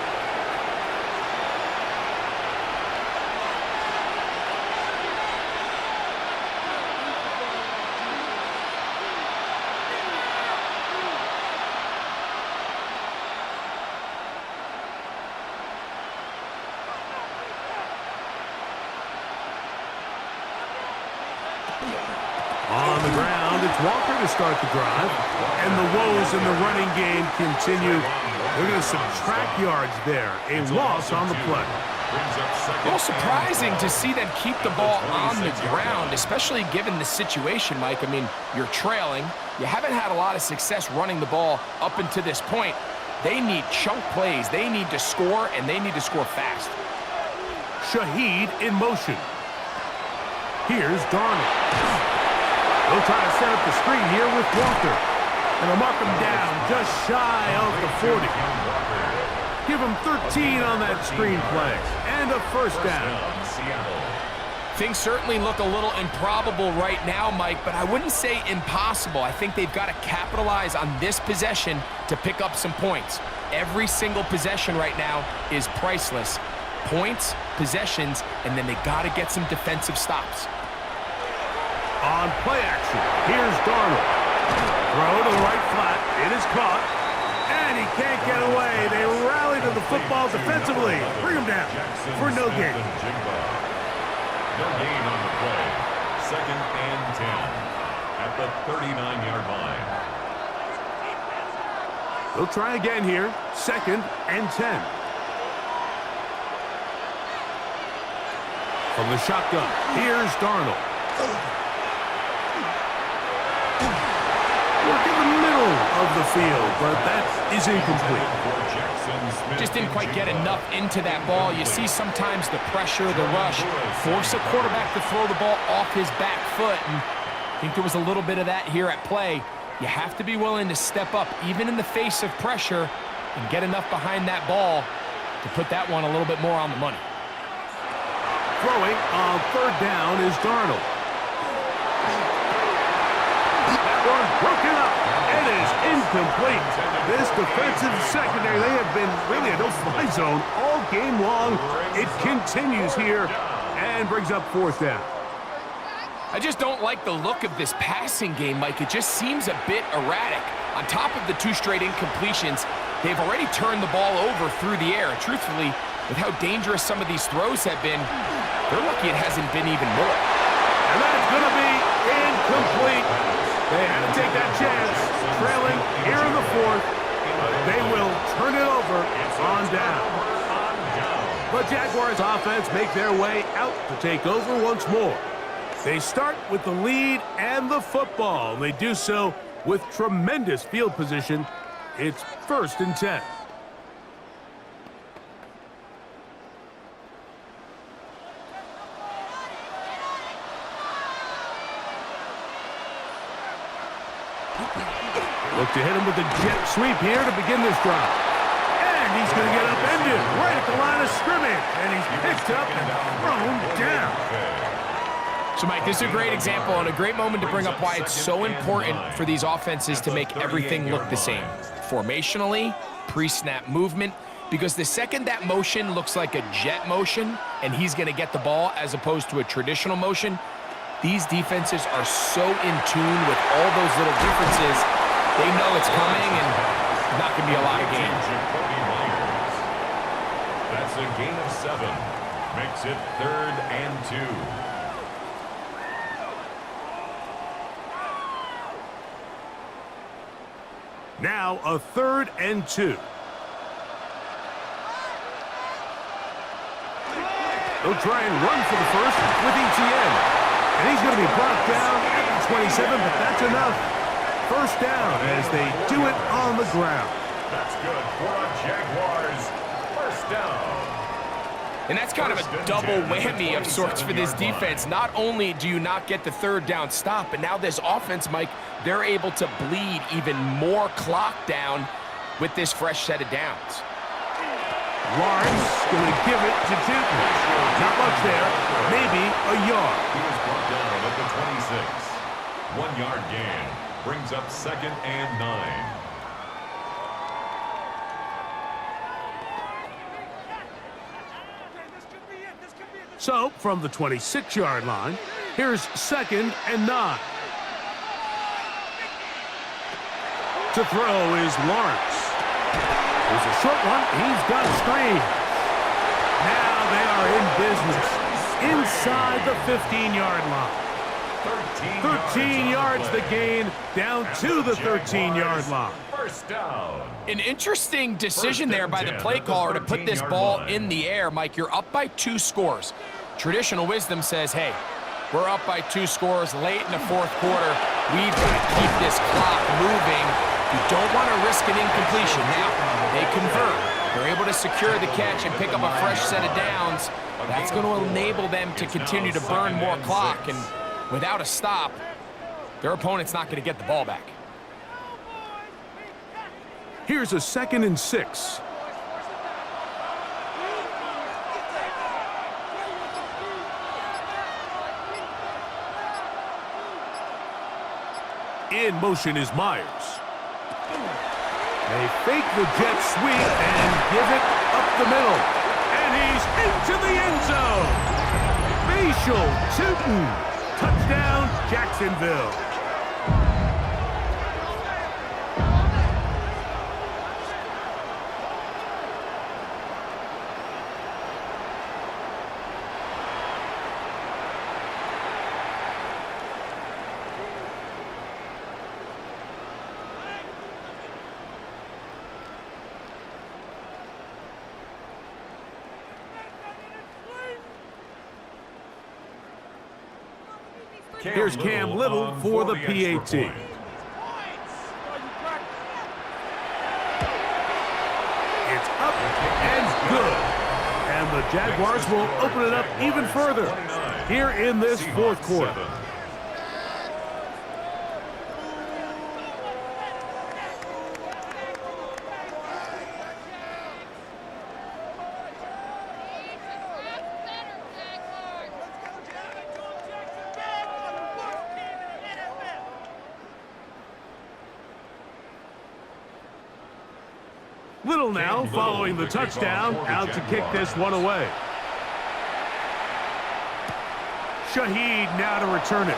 On the ground, it's Walker to start the drive. And the woes in the running game continue. They're going to subtract yards there. A loss on the play. A little surprising to see them keep the ball on the ground, especially given the situation, Mike. I mean, you're trailing. You haven't had a lot of success running the ball up until this point. They need chunk plays. They need to score, and they need to score fast. Shaheed in motion. Here's Darnold. They'll try to set up the screen here with Walker. And they'll mark him down just shy of the 40. Give him 13 on that screen play. And a first down. Things certainly look a little improbable right now, Mike, but I wouldn't say impossible. I think they've got to capitalize on this possession to pick up some points. Every single possession right now is priceless. Points, possessions, and then they got to get some defensive stops. On play action, here's Darnold. Throw to the right flat. It is caught. And he can't get away. They rally to the football defensively. Bring him down for no gain. No gain on the play. 2nd and 10 at the 39-yard line. They'll try again here. 2nd and 10. From the shotgun, here's Darnold. Work in the middle of the field, but that is incomplete. Just didn't quite get enough into that ball. You see sometimes the pressure, the rush, force a quarterback to throw the ball off his back foot. And I think there was a little bit of that here at play. You have to be willing to step up, even in the face of pressure, and get enough behind that ball to put that one a little bit more on the money. Throwing on third down is Darnold. That one broken up. It is incomplete. This defensive secondary, they have been really a no-fly zone all game long. It continues here and brings up fourth down. I just don't like the look of this passing game, Mike. It just seems a bit erratic. On top of the 2 straight incompletions, they've already turned the ball over through the air. Truthfully, with how dangerous some of these throws have been, they're lucky it hasn't been even more. And that's going to be incomplete. They had to take that chance, trailing here in the fourth. They will turn it over on down. But Jaguars offense make their way out to take over once more. They start with the lead and the football. They do so with tremendous field position. It's 1st and 10. Look to hit him with the jet sweep here to begin this drive. And he's going to get upended right at the line of scrimmage. And he's picked up and thrown down. So, Mike, this is a great example and a great moment to bring up why it's so important for these offenses to make everything look the same. Formationally, pre-snap movement, because the second that motion looks like a jet motion and he's going to get the ball as opposed to a traditional motion, these defenses are so in tune with all those little differences. They know it's coming and there's not going to be a lot of gain. That's a gain of 7. Makes it 3rd and 2. Now a 3rd and 2. They'll try and run for the first with ETN. And he's going to be brought down at the 27, but that's enough. First down as they do it on the ground. That's good for a Jaguars. First down. And that's kind of a double whammy of sorts for this defense. Not only do you not get the 3rd down stop, but now this offense, Mike, they're able to bleed even more clock down with this fresh set of downs. Lawrence going to give it to Tootin. Not much there, maybe a yard. He was brought down at the 26. 1-yard gain brings up 2nd and 9. So, from the 26-yard line, here's 2nd and 9. To throw is Lawrence. There's a short one. He's got a screen. Now they are in business inside the 15-yard line. 13 yards the gain, down to the 13-yard line. First down. An interesting decision there by the play caller to put this ball in the air. Mike, you're up by 2 scores. Traditional wisdom says, hey, we're up by 2 scores late in the 4th quarter. We've got to keep this clock moving. You don't want to risk an incompletion. Now, they convert. They're able to secure the catch and pick up a fresh set of downs. That's going to enable them to continue to burn more clock. And without a stop, their opponent's not going to get the ball back. Here's a 2nd and 6. In motion is Myers. They fake the jet sweep and give it up the middle. And he's into the end zone. Facial Tootin. Touchdown, Jacksonville. Cam Here's Cam Little for the PAT. good. And the Jaguars will open it up even further here in this fourth quarter. Little now following the touchdown, out to kick this one away. Shaheed now to return it.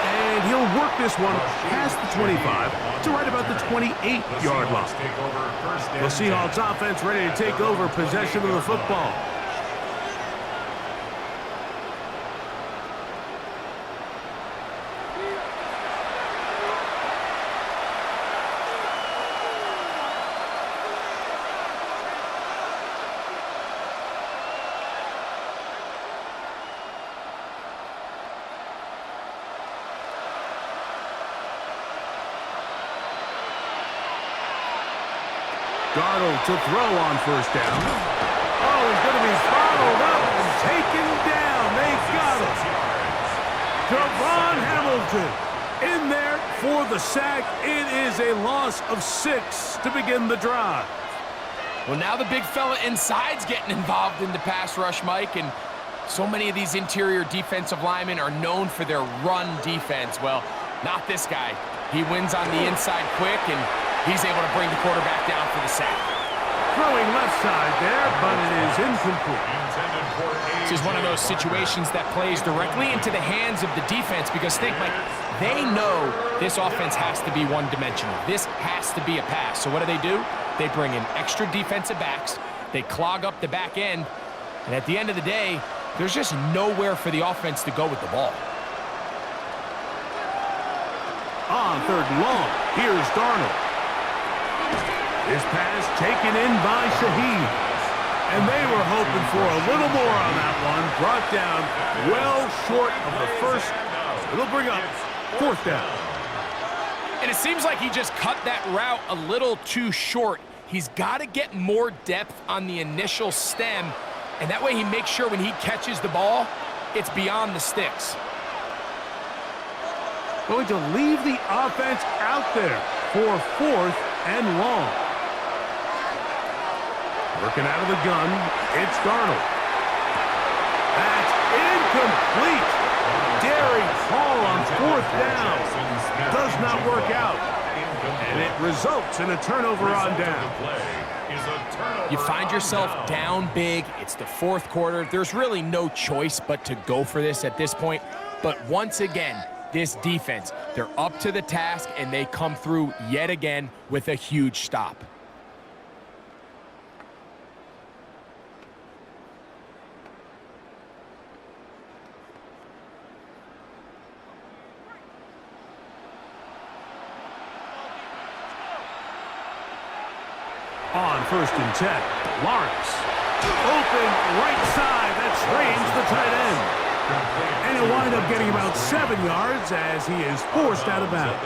And he'll work this one past the 25 to right about the 28-yard line. The Seahawks offense ready to take over possession of the football. Darnold to throw on first down. Oh, he's going to be followed up and taken down. They got him. Javon Hamilton in there for the sack. It is a loss of 6 to begin the drive. Well, now the big fella inside's getting involved in the pass rush, Mike, and so many of these interior defensive linemen are known for their run defense. Well, not this guy. He wins on the inside quick, and he's able to bring the quarterback down for the sack. Throwing left side there, but it is incomplete. This is one of those situations that plays directly into the hands of the defense because think, Mike, they know this offense has to be one-dimensional. This has to be a pass. So what do? They bring in extra defensive backs. They clog up the back end. And at the end of the day, there's just nowhere for the offense to go with the ball. On third and long, here's Darnold. His pass taken in by Shaheed. And they were hoping for a little more on that one. Brought down well short of the first. It'll bring up fourth down. And it seems like he just cut that route a little too short. He's got to get more depth on the initial stem. And that way he makes sure when he catches the ball, it's beyond the sticks. Going to leave the offense out there for fourth and long. Working out of the gun, it's Darnold. That's incomplete. Daring call on fourth down. Does not work out. And it results in a turnover on down. You find yourself down big. It's the fourth quarter. There's really no choice but to go for this at this point. But once again, this defense, they're up to the task, and they come through yet again with a huge stop. On first and 10, Lawrence. Open right side. That strains the tight end. And he'll wind up getting about 7 yards as he is forced out of bounds.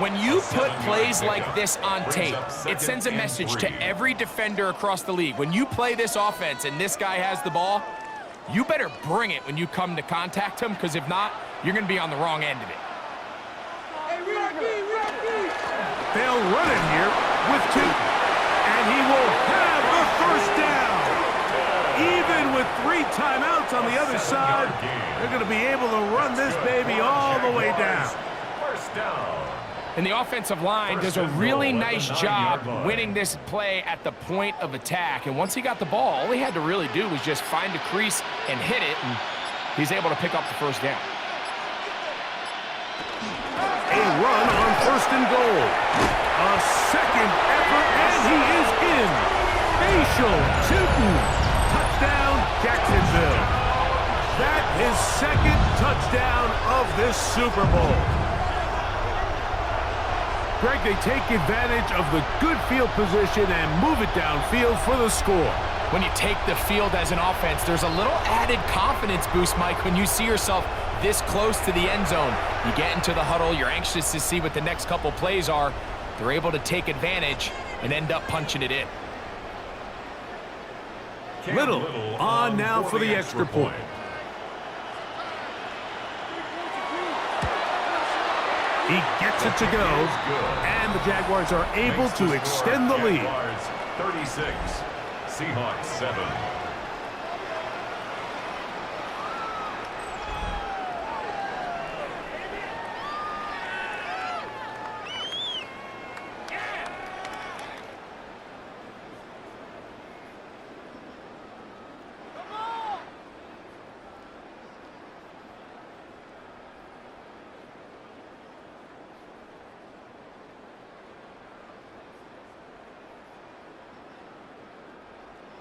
When you put plays like this on tape, it sends a message to every defender across the league. When you play this offense and this guy has the ball, you better bring it when you come to contact him, because if not, you're going to be on the wrong end of it. They'll run it here with 2. And he will have the first down. Even with 3 timeouts on the other side, they're going to be able to run this baby all the way down. First down. And the offensive line does a really nice job winning this play at the point of attack. And once he got the ball, all he had to really do was just find a crease and hit it, and he's able to pick up the first down. A run on first and goal. A second effort, and he is in. Facial Tootin. Touchdown, Jacksonville. That is second touchdown of this Super Bowl. Greg, they take advantage of the good field position and move it downfield for the score. When you take the field as an offense, there's a little added confidence boost, Mike, when you see yourself this close to the end zone. You get into the huddle, you're anxious to see what the next couple plays are. They're able to take advantage and end up punching it in. Little on now for the extra point. He gets it to go, and the Jaguars are able to extend the lead. Jaguars 36, Seahawks 7.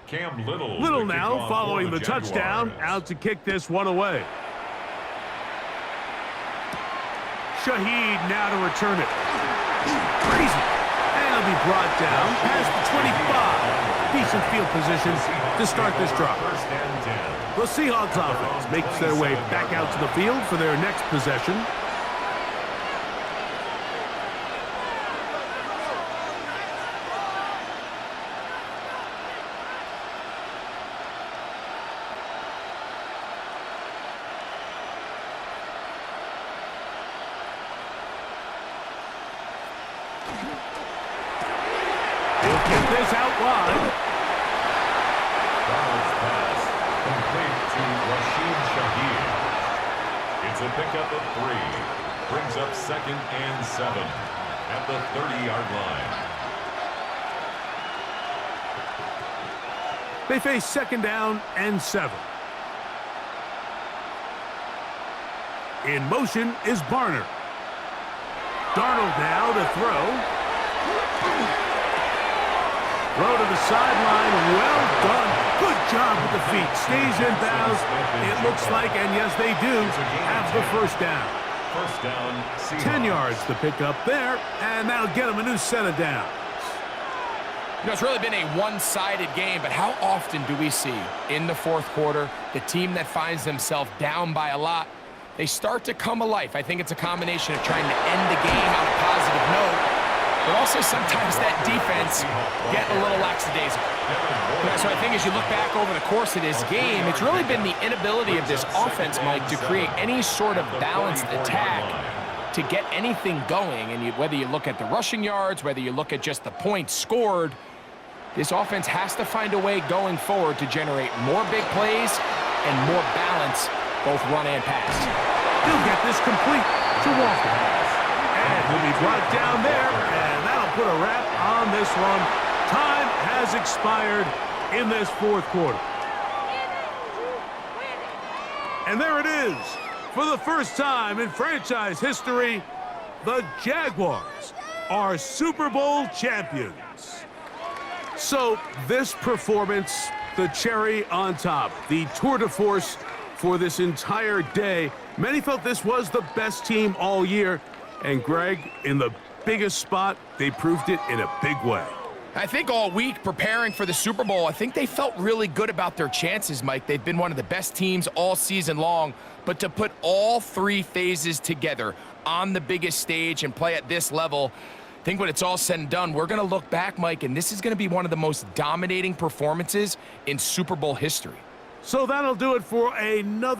Cam Little now following the touchdown, out to kick this one away. Shaheed now to return it. Crazy. And it'll be brought down past the 25. Decent field position to start this drive. First and 10. The Seahawks offense makes their way back out to the field for their next possession. He'll get this out wide. Donald's pass complete to Rashid Shaheed. It's a pickup of 3. Brings up 2nd and 7 at the 30-yard line. They face 2nd down and 7. In motion is Barner. Darnold now to throw. Throw to the sideline. Well done. Good job with the feet. Stays in bounds. It looks like, and yes, they do, have the first down. First down, Seahawks. 10 yards to pick up there, and that'll get them a new set of downs. You know, it's really been a one-sided game, but how often do we see in the fourth quarter the team that finds themselves down by a lot, they start to come alive? I think it's a combination of trying to end the game on a positive note, but also sometimes that defense getting a little lackadaisical. So I think as you look back over the course of this game, it's really been the inability of this offense, Mike, to create any sort of balanced attack to get anything going. And whether you look at the rushing yards, whether you look at just the points scored, this offense has to find a way going forward to generate more big plays and more balance, both run and pass. He'll get this complete to Walker. And he'll be brought down there, and that'll put a wrap on this one. Time has expired in this fourth quarter. And there it is. For the first time in franchise history, the Jaguars are Super Bowl champions. So this performance, the cherry on top, the tour de force for this entire day. Many felt this was the best team all year. And Greg, in the biggest spot, they proved it in a big way. I think all week preparing for the Super Bowl, I think they felt really good about their chances, Mike. They've been one of the best teams all season long, but to put all 3 phases together on the biggest stage and play at this level, I think when it's all said and done, we're going to look back, Mike, and this is going to be one of the most dominating performances in Super Bowl history. So that'll do it for another